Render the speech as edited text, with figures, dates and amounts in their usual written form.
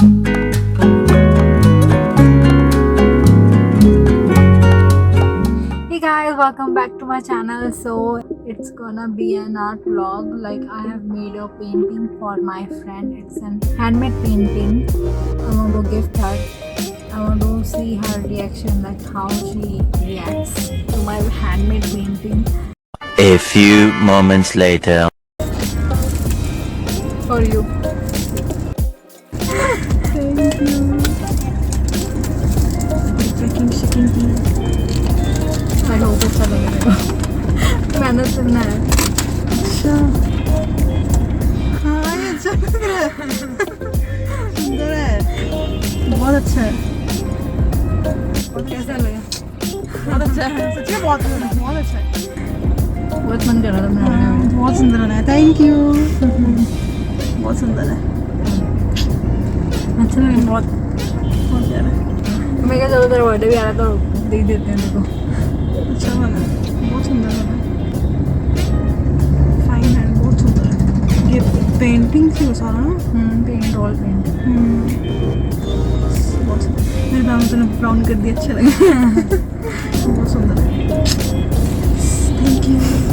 Hey guys, welcome back to my channel. So it's gonna be an art vlog. Like I have made a painting for my friend. It's an handmade painting. I want to gift her. I want to see her reaction, like how she reacts to my handmade painting. A few moments later. For you. Thank you. Packing shaking tea. I hope अच्छा लगेगा. मेहनत करना है. अच्छा. हाँ ये अच्छा लग रहा है. सुंदर है. बहुत अच्छा है. कैसा लगा? बहुत अच्छा है. सच में बहुत अच्छा है. बहुत मन कर रहा था बनाने में. बहुत सुंदर बना है. Thank you. बहुत सुंदर है. अच्छा लगा. बहुत प्यारा है. मैं क्या चलो तेरा बर्थडे भी आ रहा तो दे देते हैं देखो. अच्छा बना है. बहुत सुंदर बना है. फाइन है. बहुत सुंदर है. ये पेंटिंग थी वो सारा ना. Paint all paint. बहुत सुंदर. मेरे ब्राउन कर दिया. अच्छा लगा. बहुत सुंदर है. Thank you.